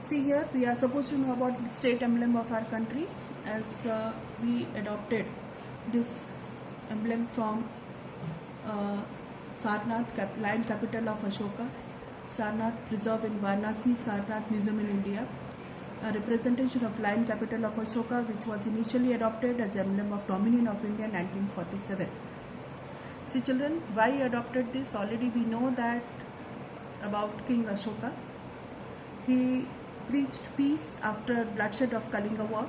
See here, we are supposed to know about the state emblem of our country, as we adopted this emblem from Sarnath, lion capital of Ashoka. Sarnath preserved in Varanasi, Sarnath Museum in India. A representation of lion capital of Ashoka, which was initially adopted as emblem of dominion of India in 1947. See children, why adopted this? Already we know that about King Ashoka. He preached peace after bloodshed of Kalinga War,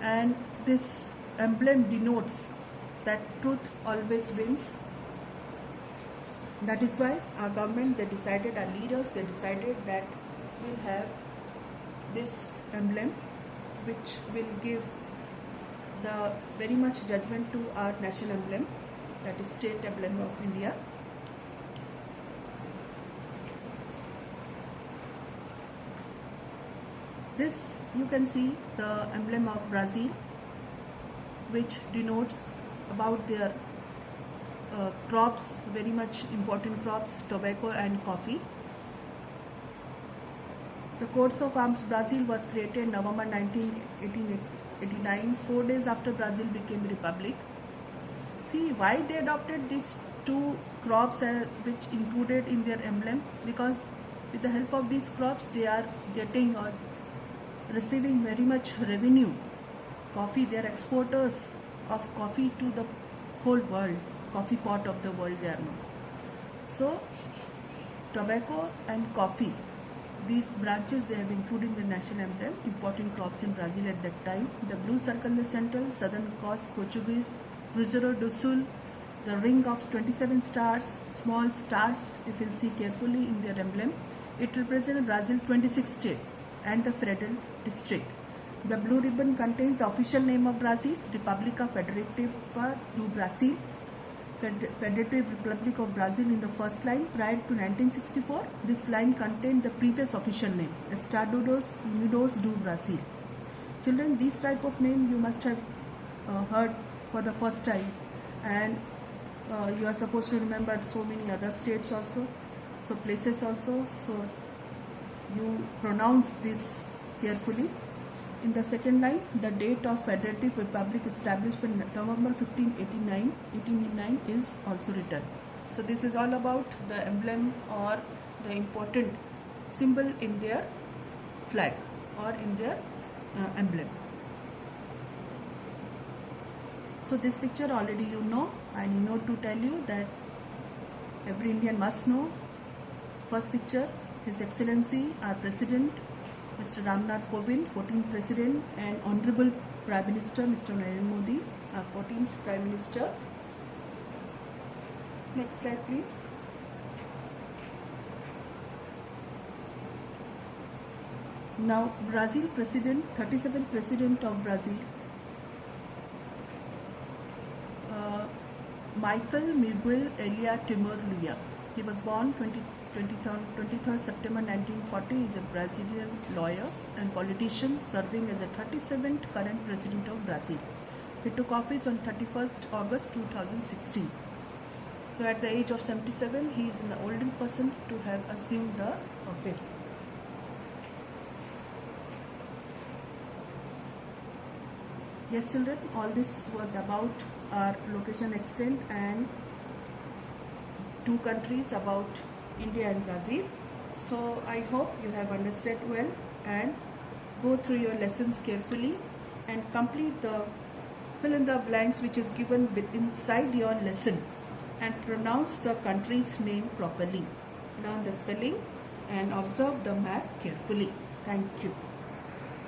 and this emblem denotes that truth always wins. That is why our government, our leaders, they decided that we'll have this emblem, which will give the very much judgment to our national emblem, that is state emblem of India. This you can see the emblem of Brazil, which denotes about their crops, very much important crops, tobacco and coffee. The coat of arms Brazil was created in November 1889, 4 days after Brazil became a republic. See why they adopted these two crops which included in their emblem, because with the help of these crops they are getting or receiving very much revenue. Coffee, they are exporters of coffee to the whole world, coffee pot of the world they are known. So tobacco and coffee, these branches they have included in the national emblem, important crops in Brazil at that time. The blue circle in the center, Southern Cross, Portuguese, Cruzeiro do Sul, the ring of 27 stars, small stars if you'll see carefully in their emblem. It represents Brazil 26 states and the Federal District. The blue ribbon contains the official name of Brazil, República Federativa do Brasil, Federative Republic of Brazil in the first line. Prior to 1964, this line contained the previous official name, Estados Unidos do Brasil. Children, this type of name you must have heard for the first time, and you are supposed to remember so many other states also, so places also, so you pronounce this carefully. In the second line, the date of Federative Republic established in November 1889 is also written. So this is all about the emblem or the important symbol in their flag or in their emblem. So this picture already you know, and you know to tell you that every Indian must know. First picture, His Excellency, our President, Mr. Ramnath Kovind, 14th President, and Honorable Prime Minister, Mr. Narendra Modi, our 14th Prime Minister. Next slide, please. Now, Brazil President, 37th President of Brazil, Michael Miguel Elia Timur Lua. He was born 23rd September 1940. He is a Brazilian lawyer and politician serving as a 37th current president of Brazil. He took office on 31st August 2016. So at the age of 77, he is the oldest person to have assumed the office. Yes children, all this was about our location extent and two countries, about India and Brazil. So I hope you have understood well, and go through your lessons carefully and complete the fill in the blanks which is given inside your lesson, and pronounce the country's name properly. Learn the spelling and observe the map carefully. Thank you.